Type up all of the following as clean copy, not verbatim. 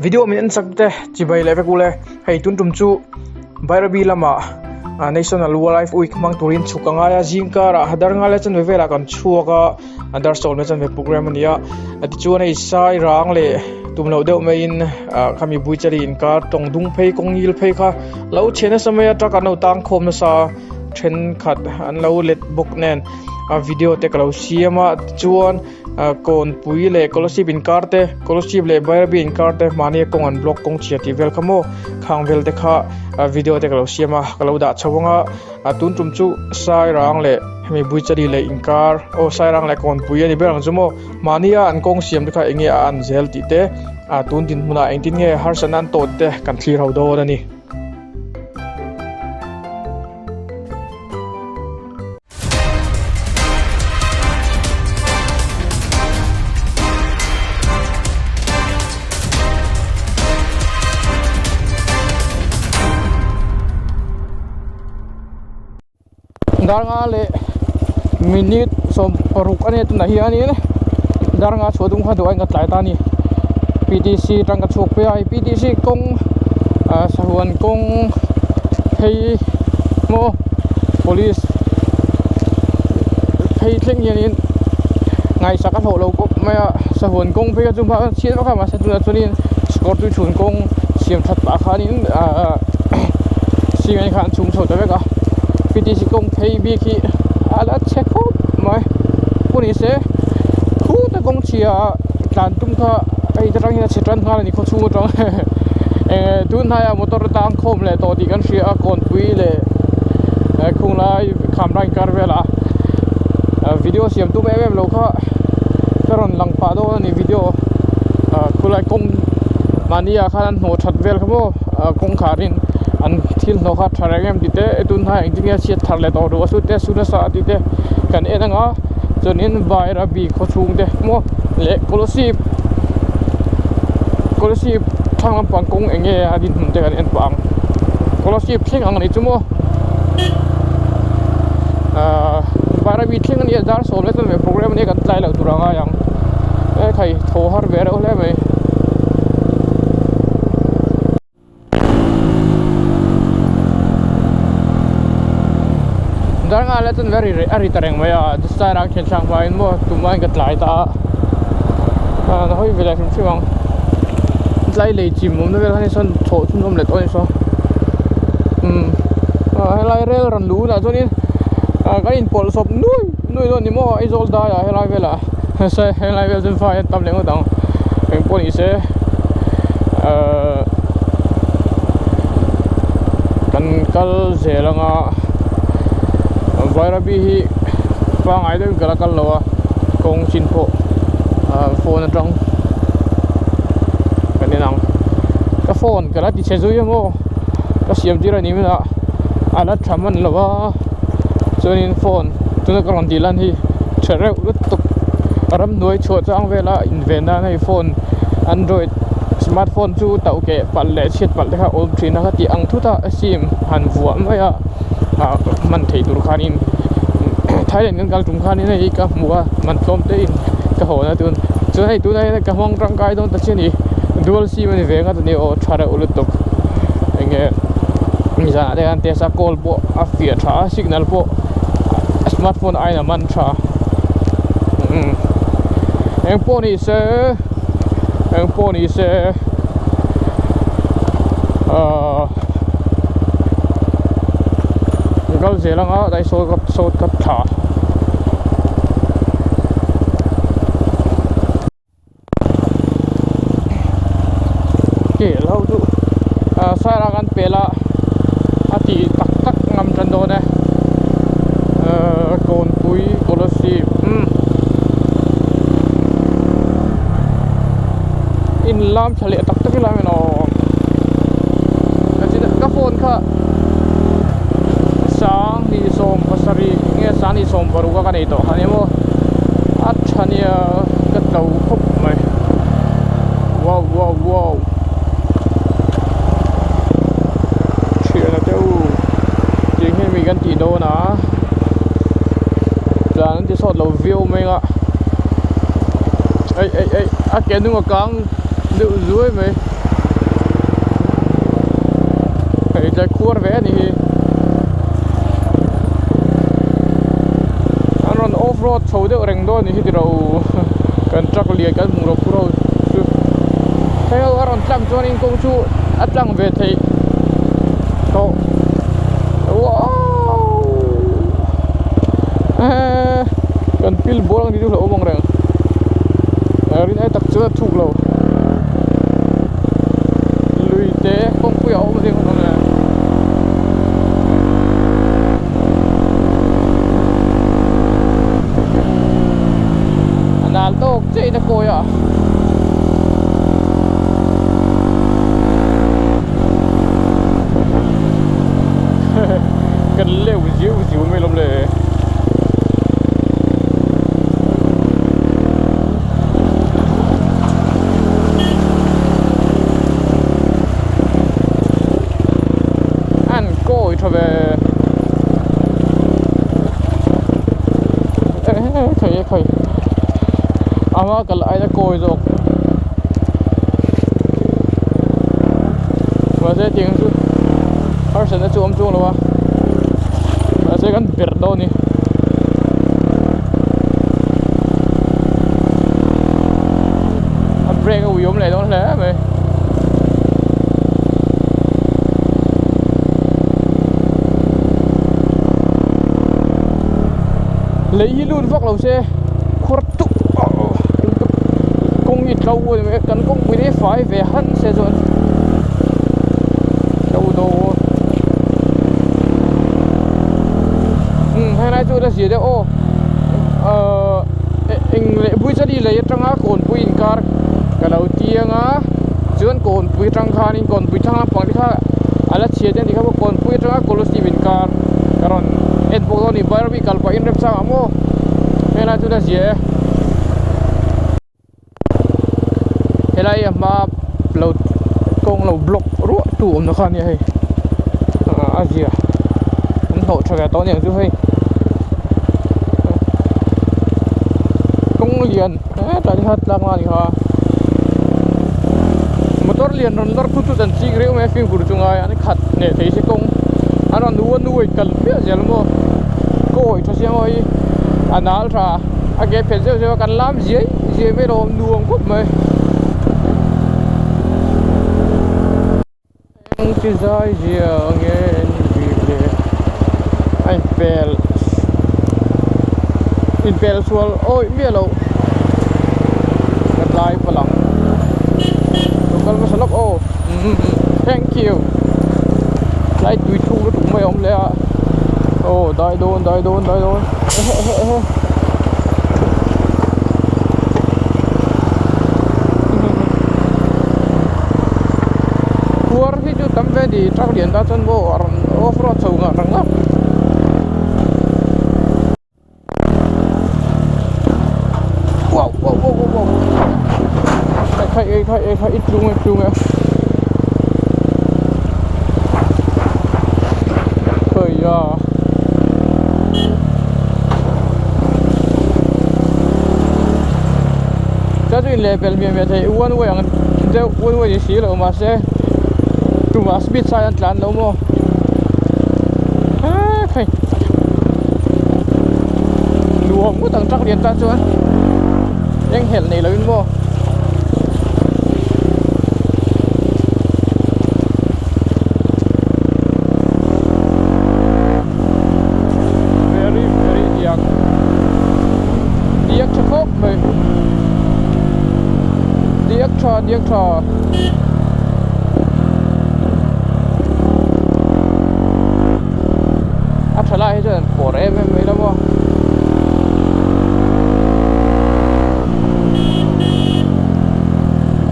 video min sakte chibai leve kule hei tun tum chu bairabi lama national wildlife week mang turin chukanga ya jingkara hadar ngala chan vevela kan chuaka andar sol me chan ve program ania ati chu nei sai rang le tumlo deu mein khami bui chari in ka tongdung phei kongil phei kha lo chena samaya ta kan tang khom na sa then khat an lo let book nen video te kalo siama chuan kon pui le scholarship in karte scholarship le bairabi in karte mani kong an block kong chia ti welcome khang vel te kha video te kalo siama kalo da chawanga tun tum chu sai rang le hemi bui chari le in kar o sai rang le kon pui ani berang chumo mania an kong siam te kha enge an zel ti te tun din muna engtin nge har sanan tot te kan thlir ho do ani daranga le minute som paruk ane tu nahi ani ne daranga chodung kha duai ngat lai ta ni PTC tang ka chok pe ai PTC kong sahuan kong thei mo police thei thleng yanin ngai saka tho lo ko ma sahuan kong pe ka chuma chian ka ma sa tu chunin score tu chun kong siam that pa khanin sian khan chung chho ta ka PTC kong thei bi khi ala check up mai puni se khu ta kong chia tlan tum kha ai ta rang hi chetran kha ni kho chu tong tun ha ya motor tang khom le to ti kan ria kon pui le khung lai kham rai kar vela video siam tu em lo kha karon lang pa do ni video khulai kong mania khan no that vel khamo kong kharin an thil no kha tharagem dite etun ha engineer chiat tharle to ro su te suna sa dite kan enanga chonin baira bi kho chung de mo le policy thang pang kong enge adin hum te kan en pang policy thing ang ni chumo baira bi thing ni dar so le to me program ni kan tlai lo turanga yang khai tho har ver ole me daranga le tun very ari tareng maya sai rang chen chang ba in mo tumai gat lai ta na hoi vela chim chiwang tlai le chim mom no vel hani son tho chum nom le to ni so helai rel ran lu na chonin ka in pol sop nui do ni mo ai zol da ya helai vela sai helai vel jin fa tam leng dang eng pon ise kan kal zelanga bairabi hi pang ai deu kala kal lawa kong chin pho phone atang kaninang ka phone kala ti chezui mo ka siam tira ni na ala thaman lawa chonin phone tuna karon dilan hi chere ut tuk aram noi cho chang vela invena nei phone android smartphone chu tau ke pal le chet pal le kha om thina kha ti ang thuta sim han vuam maya man thei tur khanin thailand kan kal tum khanin ei ka muwa man tlom te in ka hona tun chu nei tu nei ka hong tang kai don ta chini dual sim ni venga ni o thara ulutok enge mi jana de an te sa call po a fia tha signal po smartphone aina man tha eng poni se gal zelanga dai so kat tha ke lau du sara kan pela ati tak ngam tran do ne kon pui policy in lam chale tak la me no ka phone kha sang ni som pasari nge sang ni som baru ka nei to hani mo achania kat lau khop mai wow chira teu jing hen mi gan ti do na plan ti sot lo view mai nga ai a ke nu kang du zuai mai Hei jai kuar ve ni hi anon off road chho de reng do ni hi tiro kan truck lia kan mung ro puro thei aron tlang chuan in kong chu atlang ve thei to wow kan pil bolang di du lo mong reng rin ai tak chu thuk lo lui te kong pu yaw ma ding no na anal to che na ko ya kan leu ziu ziu me lom le thôi khơi ama kal ai da koi jok và sẽ tiếng chứ har sẽ chu am chu lo wa và sẽ kan ber do ni a break u yom le don le me lấy luôn vóc lầu xe khuất tụ công ít lâu rồi mẹ cần công quý phải về hắn xe rồi đâu đâu hay nay tôi đã gì đấy ô anh lệ bùi ra đi lấy trăng á cồn bùi in car cái đầu tiên á chuyên cồn bùi trăng khan in cồn bùi trăng á bằng đi khác ala chia trên thì các cồn bùi trăng á cồn lúc in car karon en pokok ni bayar bi kalpa in rep sang amo hela tu dah sia hela ya ma upload kong lo block ru tu om na khan ya hei azia an ho thaga to nyang chu hei kong lian ta ni hat lang ma ni ha motor lian ron lor tu tan chi greu me fing gur chunga ani khat ne thei se kong anon nuai kal pia jelmo koi thosia moi anal tha age pheze je kan lam je me rom nuông khop mai ang ti zai je angen bi le ai pel in pel sual oi me lo kan lai palang kal ma salok oh thank you lại tùy thu nó tụng mày ông lẽ ồ đai đôn kuar hi chu tam ve di truck lian da chon bo off road chau nga rang lắm wow khai ít chung yeah. Chắc là level miền Tây uốn uốn yang deu uốn uốn gì rồi mà sẽ tu mà speed sai ăn lan đâu mà khai luồng có tầng trắc điện ta chưa anh hẹn này là bên mua điếc trò áp trở lại chứ của em mấy đâu mà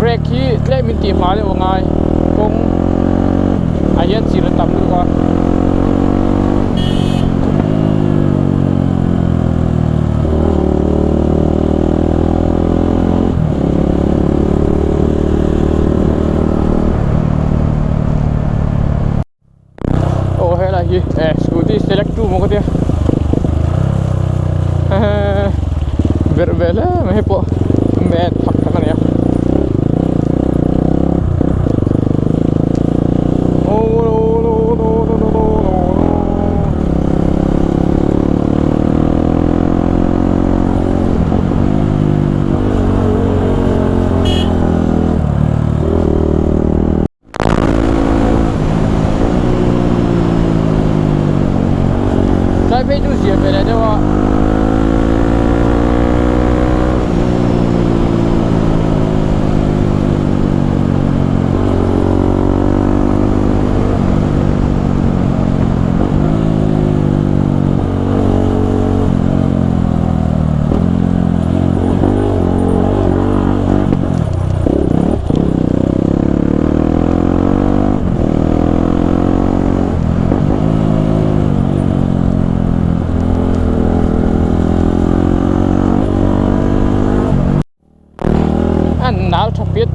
break khi lấy mình tìm hóa được ngay cũng ai yên chỉ là tầm được qua scooty select tu mo ko dia berbela meh po met phak kan ya oh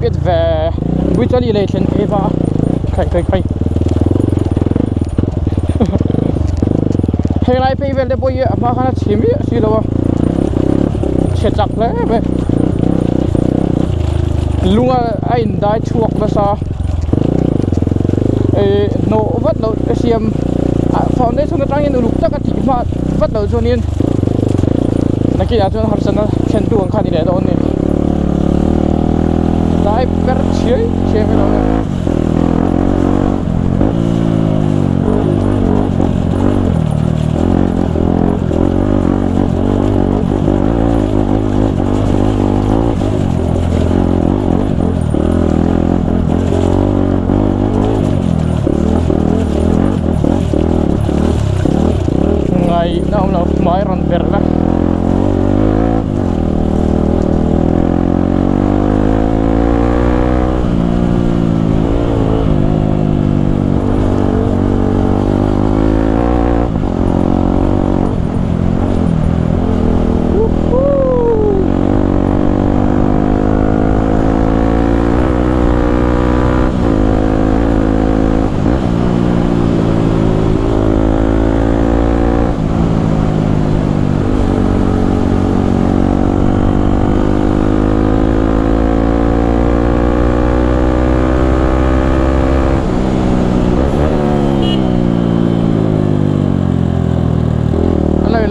biết về vui cho đi lên trên thế và khai hay lại phải về để bôi mà khá là chìm ý xí đâu chết chắc đấy vậy luôn anh đã chuộc ra sao nổ vắt nổ xem foundation nó trang lục chắc thì mà vắt nổ cho nên là kia cho họ sẽ chân tuồng khá đi để đó nè đại per chơi cái đó ngày nào là máy run per đó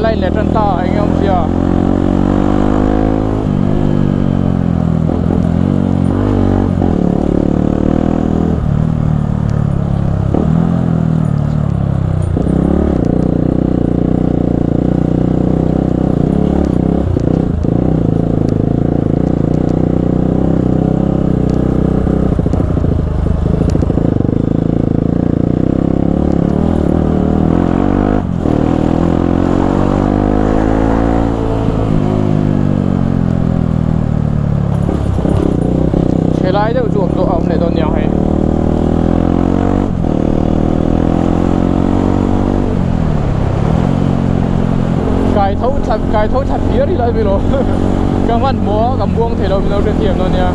lại lệ trên ta anh em chưa lại đâu chuột độ ống này tôi nhiều hay cài thấu chặt phía đi lại vì rồi các bạn múa cầm buông thì đâu được hiểm rồi nha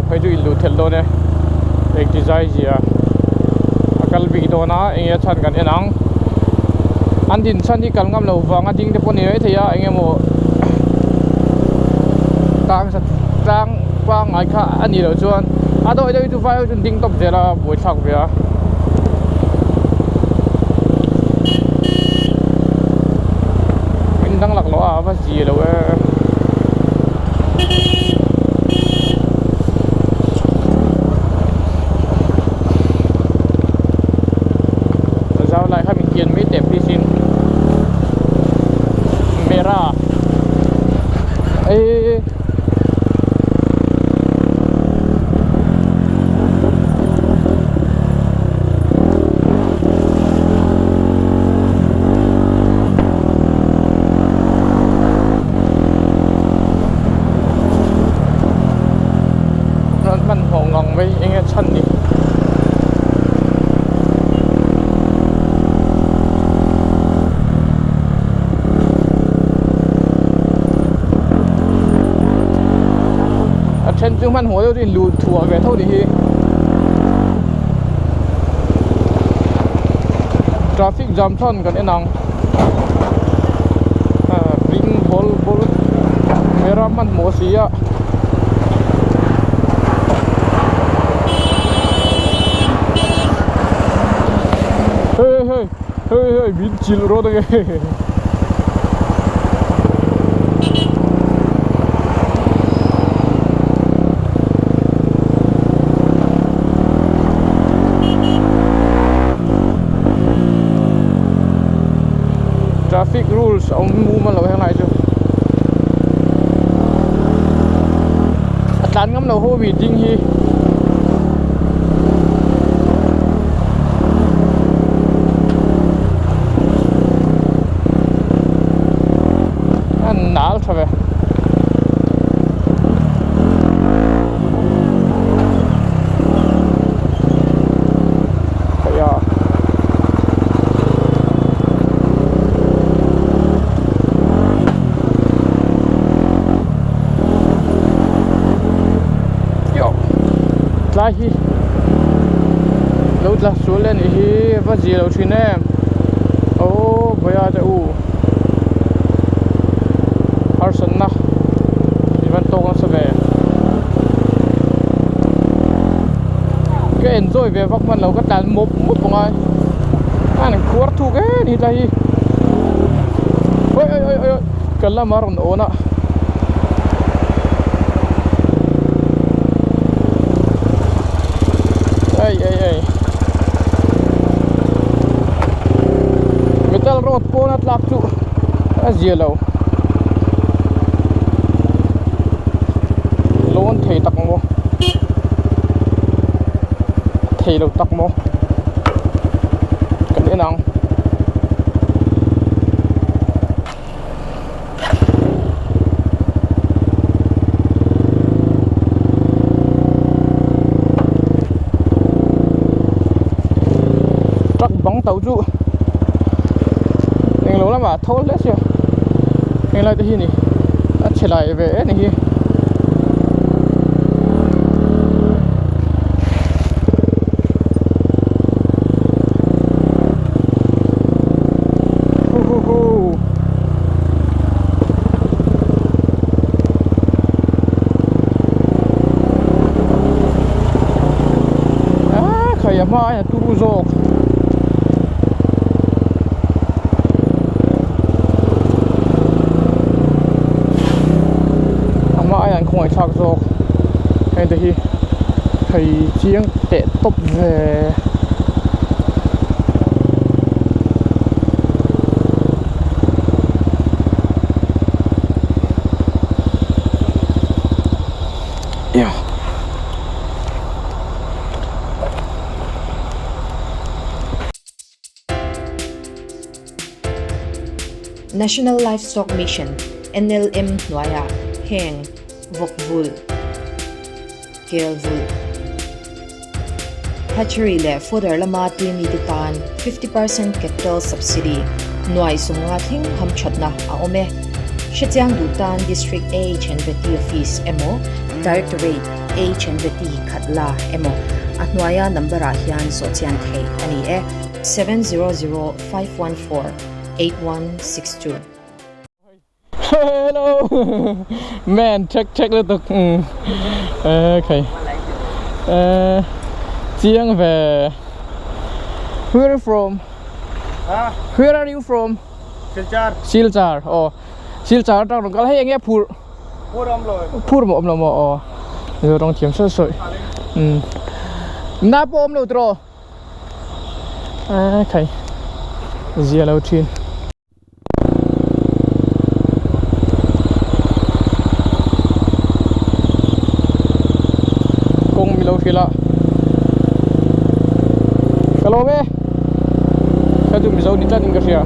phải chú ilu thel đó nè एक design gì à akal bi do na e chan kan enang an din chan đi kal ngam lo wanga ding te poni ai thia anh em mo tang sa tang qua ngai kha ani lo chuan a doi tu vai chun ding top zela boi thak bia in dang lak lo a va ji lo e sao lại hay mình kiên mấy đẹp đi xin mera êมันหัวงงไว้ยังไงชั้นดิเช่นจึงมันหัวเราดิรูถั่วแบบเท่านี้ทราฟิกจามท่อนกันไอ้น้องบิงบอลเมรามันหมอเสียเฮ้ยบินจิลรถไงtraffic rules ông ngu mà lâu thế này chứ chán ngắm đầu hô bị dinh hi anh nál sao vậy lai hi lâu là xuống lên hi và gì lâu chuyện em ô bây giờ u Arson na iban to con sẽ về cái enjoy về vóc mình lâu cái đàn mốc mốc của ai anh cuốn thu cái đi đây ôi ôi ôi ôi cần làm mà còn ổn ạ ê ê ê metal road po nat lak chu azelo lon thei tak mo thei lo tak mo cái nang truck bóng tàu chu anh lâu lắm à thâu lết chưa anh lại tới hi nè trở lại về này hi khởi mai tu rô mai anh không phải chạc rô anh thấy thầy chiếng tệ tốc về yeah. National Livestock Mission NLM Nuaya Heng Vokvul Kelvul Hatchery le fodder lama tuin litan 50% capital subsidy Nuai sunga thing ham chatna aome Shetiang Dutan District HNVT Office emo Directorate HNVT Khatla emo at Nuaya number hian so chian thei ani e 700-514-8162 hello man check lên tục okay chiang về where are you from where are you from Silchar oh Silchar tao có thấy anh em phur một ông rồi rồi đang chiếm sợi sợi nắp ôm đâu rồi okay gì lâu chuyện lâu khi lạ kalau be saya tu misal ni tadi kerja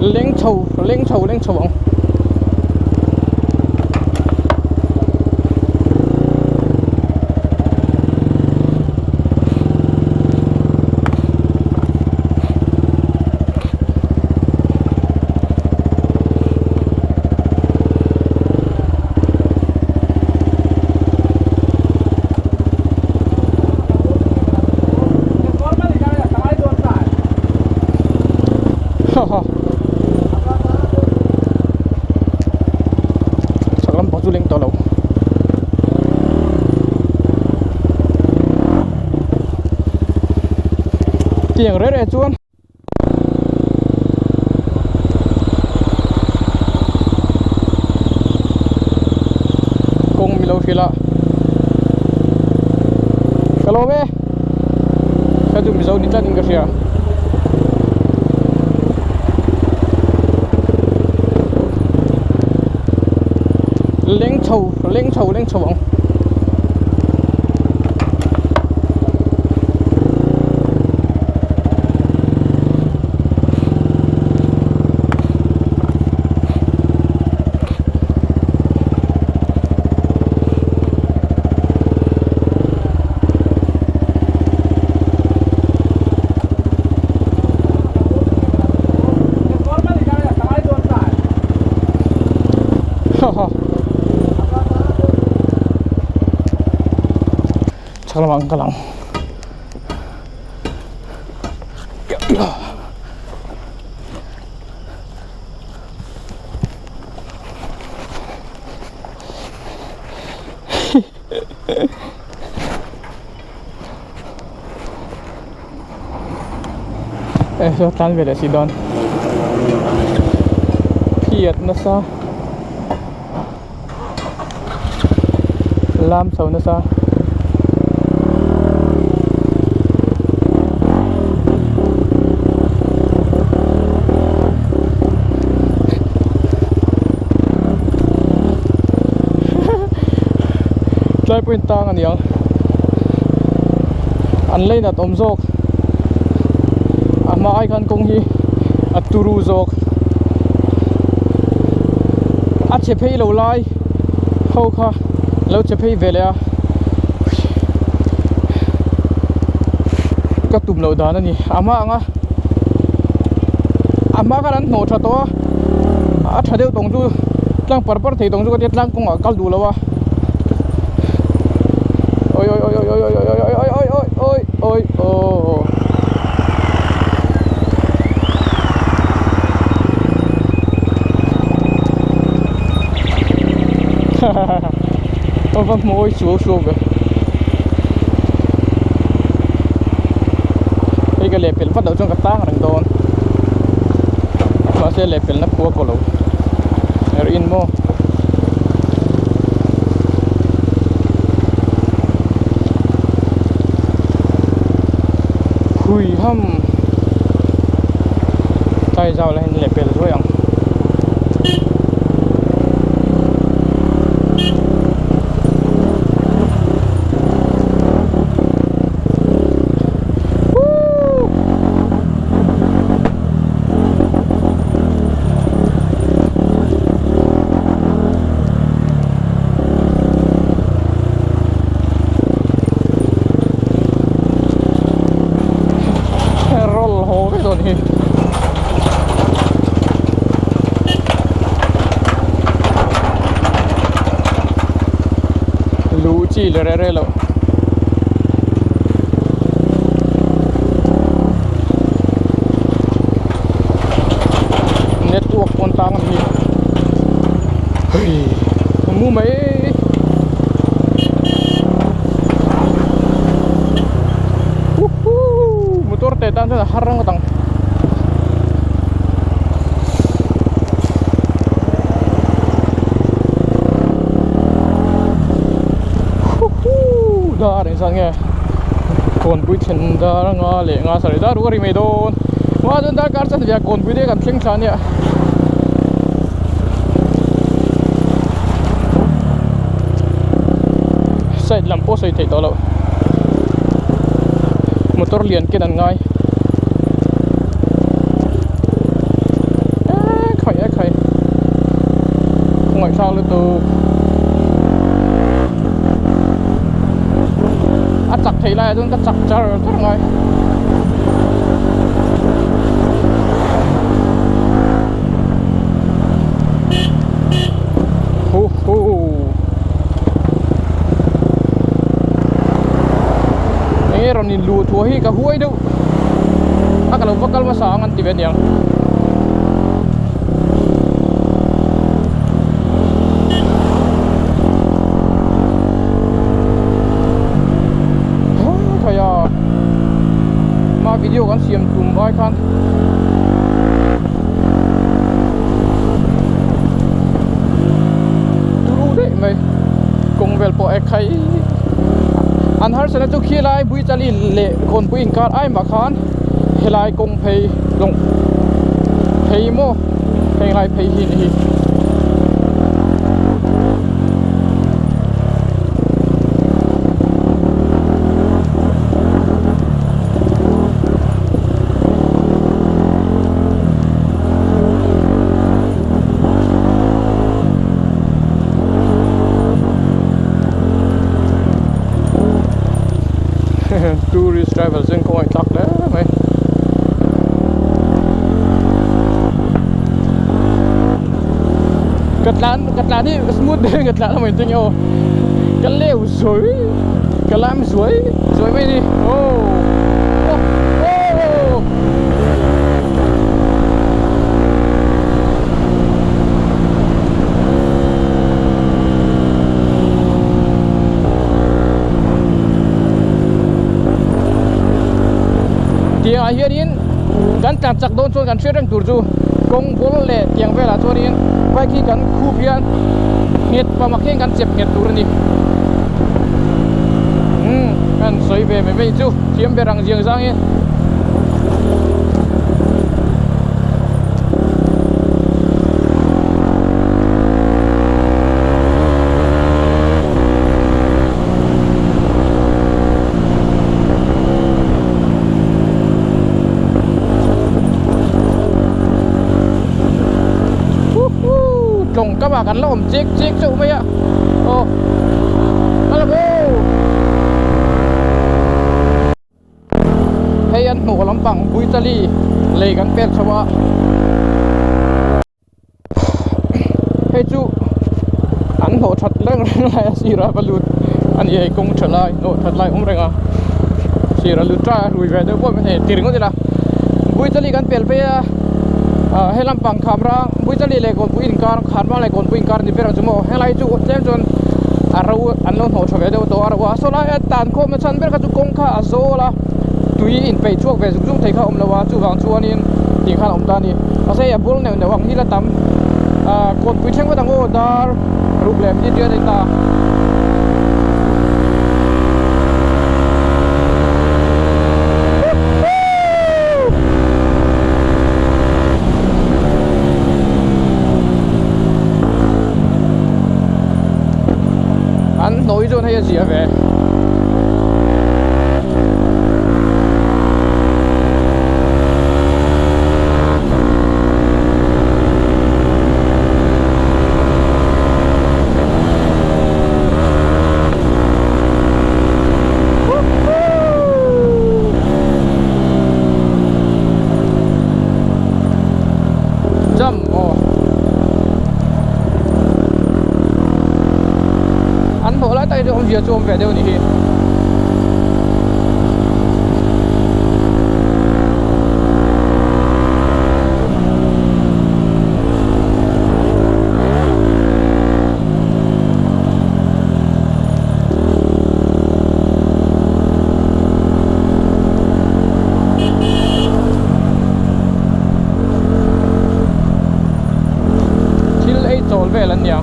leng chau bang tiếng rất là chuông cùng mi lâu khi lạ kalau be saya tu misal ni tadi kerja leng chau bang Salamang ka lang. So tan về lại si Don Thiệt nó sao Lam sầu nó sao Try point tang anh yang Anh lấy nát ôm dọc Ama ai khan kong hi aturu zok a chephei lo lai ho kha lo chephei velea ka tum lo dan ani ama anga ama kan no tha to a tha deu tong chu tlang par par thei tong chu ka tlang kong a kal du lawa oi oi oi oi oi oi oi oi oi oi oi oi Ông vâng môi xuống kìa Đây cái lẹp bắt đầu trong cái tang rừng đồn Mà xe lẹp nó cua cổ lầu Ở in mô Hùi hâm Tay rào lên lẹp rồi anh Luci lere lo network kontang ni hei mu mai motor te tan sa harang tang dar insan nghe kon bui chen dar nga le nga sari dar uri me don wa don dar kar chan via kon bui de kan thling than ya side lampo soi thei to lo motor lian ke dan ngai khai ngai sang le tu chặt thấy lại chúng ta chặt cho rất ngay hu hu nghe rồi nhìn lùa thua hi cả huôi đâu kalau bakal masangan tiba yang video kan siam tum bai kan turu de mai kong vel po ek khai an har sana chu khilai bui chali le kon puin kar ai ma khan helai kong phei long phei mo phei lai phei hin hi tourist travel dân không ai tắc đấy mày gật lán đi smooth đấy gật lán là mình tinh yêu cái lều suối กระลำสวยสวยไหมดิโอ้โอ้โอ้ที่อาเฮียนินกันจัดจักโดนส่วนกันเชื่อเรื่องตูจูกงโพลเล่เตียงเวลาตัวนี้ไปขี้กันคู่เพียนเห็ดประมาเข่งกันเจ็บเห็ดตูนี่กันสวยไปไม่จูเทียมไปรังเจียงซังเองจงก็ว่ากันล้มจิกจิกจุไหมอะโอ้ฮัลโหลให้ยันหนูลำปังบุยตาลีเลยกันเป็ดชวะให้จูอันโหทัดเรื่องอะไรสีราบลูดอันนี้กงเฉลยโหทัดไล่อุ้มเรงอ่ะสีราลูดจ้าลุยไปเดี๋ยวพวกมันตีริงก็ดีละบุยตาลีกันเป็ดไปให้ลำปังคำร่างบุยตะลีเลยคนบุยอินการขันมาเลยคนบุยอินการนี่เป็นอะไรจุโมให้ไล่จูเจ้าจนเราอันลงหัวชาวเวเดอตัวเราว่าโซล่าตันโคมันฉันเป็นกระจุกงข้าโซล่าตุยอินไปช่วงเวสุจุงไทยข้าอมละว่าจูวางชัวนี่ตีข้าอมตานี่เอาใส่ยาบุลเนี่ยในวังที่ละตั้มคนบุยเช่งก็ตั้งโอดาร์รูปเล่มที่เจอในตาอันน้อยจนให้เสียไปจำโออันโหแล้วแต่เดี๋ยวผมจะโจมไปเดี๋ยวนี้ที่ไอ้โจลเวลันเนี่ย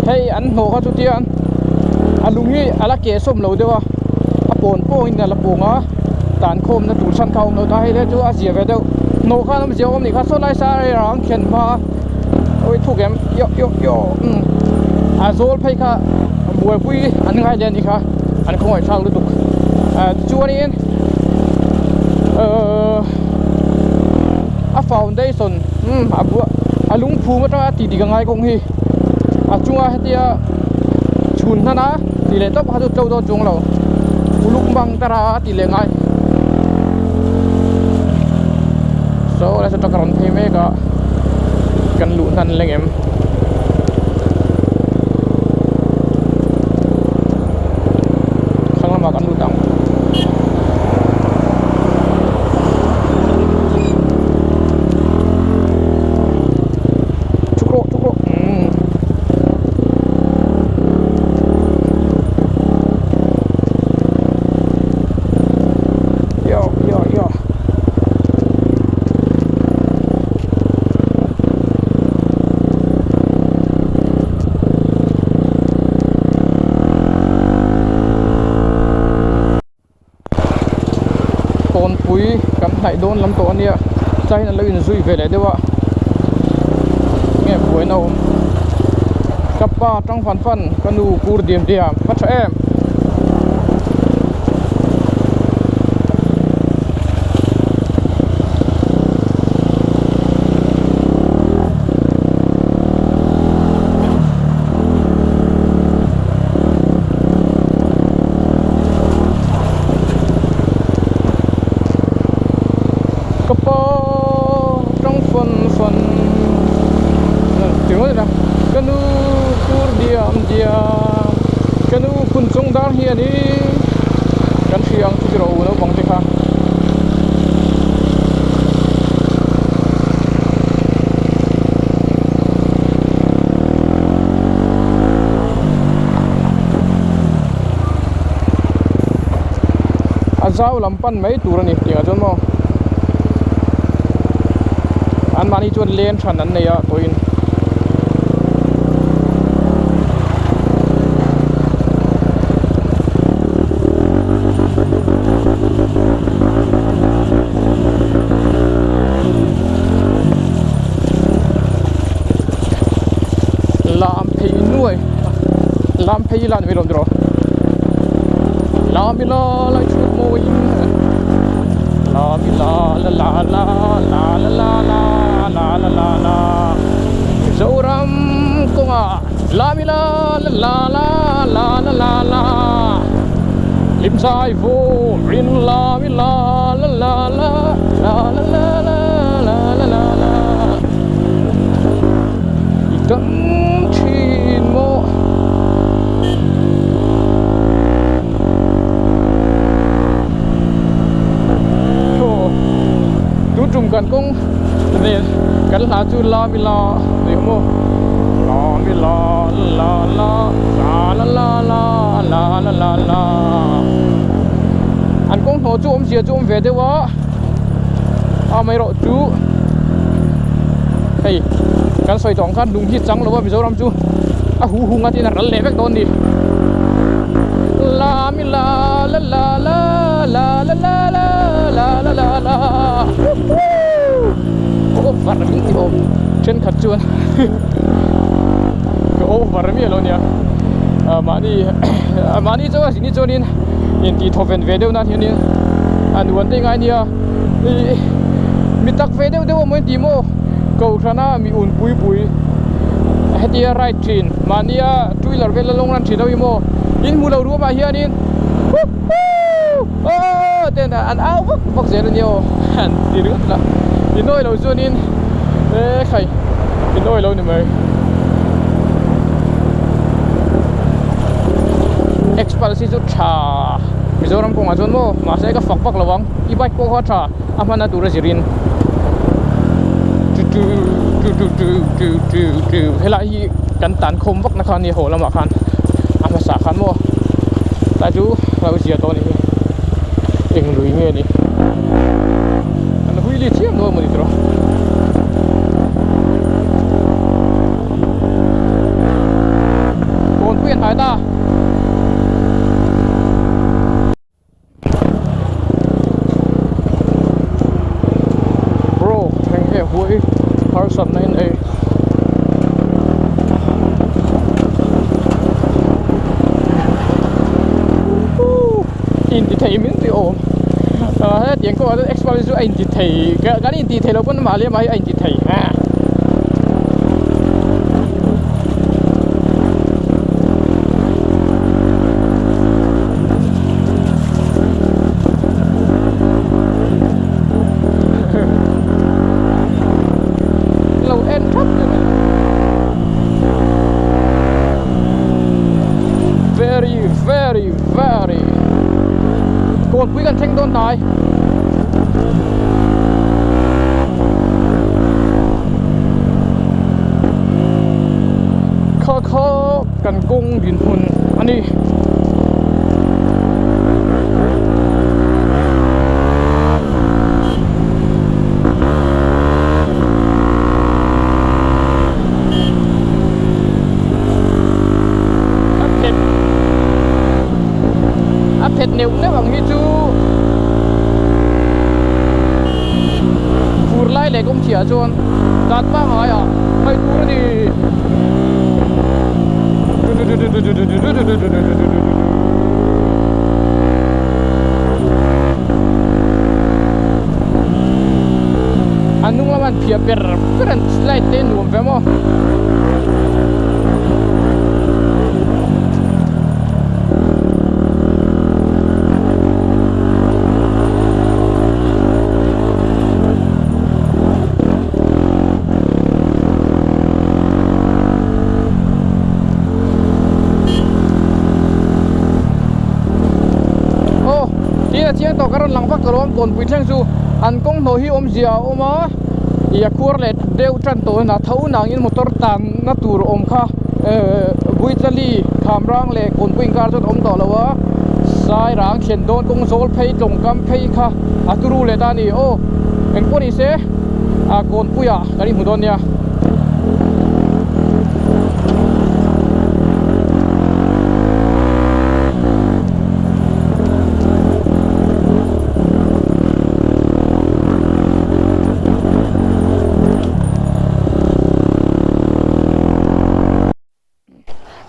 ให้อันโหเขาทุกทีอันลุงนี่อะไรเกสมเราเดี๋ยวอ่ะปนโป้งนี่ละปงอ่ะตานโคมนะตูชันเขาเราได้เลยจู่อาเซียไปเดี๋ยวโนข้าน้ำเสียวผมนี่ข้าโซไลซาเรียงเข็นมาโอ้ยถูกแอมโยอาโซลไปค่ะบัวปุยอันนึงให้เรียนอีกค่ะอันคงไอ้ช่างฤดูจู่อันนี้ฟาวเดชั่นบัวลุงภูมิตราตีดีกันไงคงฮีจู่ว่าเฮียชุนนะตีเล่ต้องพาตัวเจ้าตัวจงเราลุงบังตราตีเล่ไงโซ่แล้วจะตะกร้อนเพย์เมก็กันลุนันเล่งเอ็มข้างล่างมากันลุตังปุยกันไหนโดนลำตัวเนี่ยใจนั่นเลยซุยไปเลยเดี๋ยวว่าเงี้ยป่วยเนากับป้าจังฟันกันดูกูเดียมพัชเอ็ม rồi nè cái nu kur diam cái nu phun sông đar hiền đi cái phiang thì rồi nó bằng thế khác azau lampan mấy tu ra nè tiếng cho nó anh mani chuột lên thằng anh này à tôi làm phải làm gì rồi làm lại chút môi làm la la la la la la la la la la la dấu ram công à làm la la la la la la la lim sai vô rin làm la la la la la la la la la la la đấng chín mộ trùngกันcũng này cái lá chu la mi la này không la mi la la la la la la la la la la anh cũng hồ chú xìa chú về thế quá à mày rõ chú hey cái xoay tròn khăn đúng hít trắng là bao giờ làm chú à hú hú ngay thì là lẹ vét đòn đi la mi la la la la la la la la la la la ô varmi thì ô trên khát chuan ô varmi rồi nhỉ mà đi chỗ gì đi chỗ nín nhìn thì thọ về đâu nát hiện nín anh muốn thế ngay nhỉ mi tắc về đâu mới tìm ô cầu khana mi un bui hết đi right train mà đi chui lor về long run train đâu im in mu lâu đua mà hiện nín ô tên là anh áo vóc dễ là nhiều anh đi nữa là đi nôi lâu xuân in ê khẩy đi nôi lâu nữa mày express itu cha Mizoram ko ngazon mo masai ka fakpak lawang i-bike ko ha cha amana tu razirin tu hela hi kan tan khom vak na khan ni ho lama khan ama sa khan mo ta chu lau sia to ni eng lui nge ni an hui li chiam no mo ni tro kon puen hai ta hui har sam nain e in ti thei min ti om ha tiang ko express ju in ti thei ga in ti thei lo pon ma le mai in ti thei ha very โกนคุยกันเช่งโดนตายข้อกันกุ้งดินหุ่นอันนี้เผ็ดเหนียวเนี่ยบางทีจูฟูร์ไล่เล็กอมเฉียจวนตัดบ้างอะไรอ่ะไม่ดูดิอันนู้นละมันเพียบเป็นสไลด์เต้นหนุ่มแฟมอ kalon kon pui thleng chu an kong no hi om zia oma ya khur le deu tran to na thau nang in motor tan na tur om kha buitali khamrang le kon pui kar chot om to lawa sai rang chen don kong zol phei tlong kam phei kha aturu le ta ni o en ko ni se a kon puya kari mudon ya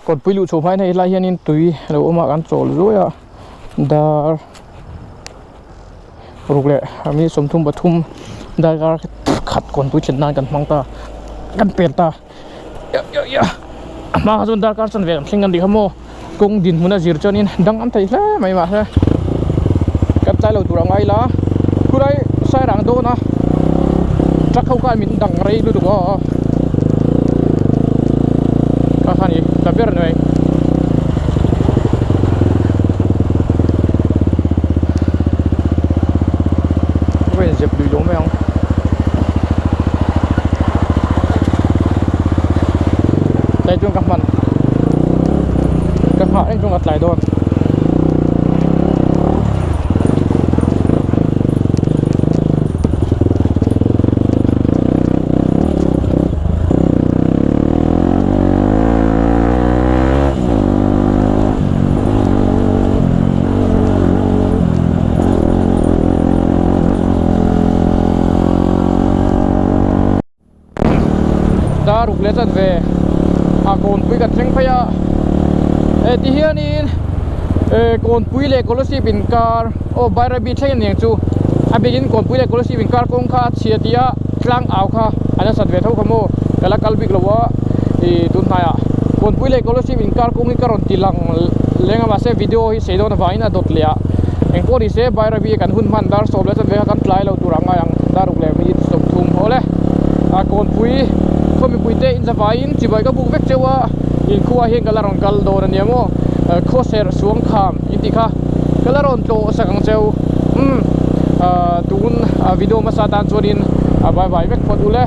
còn pui lụ số phái này là hiện in tùy đâu mà ăn trộn rồi à dar rục lệ mình sống thum bát thum dar gar khát còn pui chân nanกันmang taกันเป็นta ya mà chúng dar gar chân về sinhกันđi hamo công din muna zir cho nên đang ăn thấy thế mày mà thế cắt trái lâu turang ai là cứ đây sai ràng đô na chắc không có mình đang rây luôn được không Kahani, tapi renai. Bây giờ dẹp dulu mấy ông. Đây chung các bạn anh chung ngặt lại thôi. Da ruk le chan ve a kon pui ka thleng phaya ti hian in kon pui le kolosi bin kar o baira bi thleng ning chu a begin kon pui le kolosi bin kar kong kha chiatia tlang aw kha ana sat ve tho khamo kala kalbik lowa tun haya kon pui le kolosi bin kar kong karon tilang lenga ma se video hi se don vaina dot lia eng ko ri se baira bi kan hun man dar so le chan ve kan tlai lo turanga yang da ruk le mi som thum hole a kon pui mi puite in zavain chibai ka buk vek chewa in khuwa he galaron kal do na niamo khoser suang kham itikha galaron to sakang cheu tun video ma sa tan chorin bye bye vek phot ule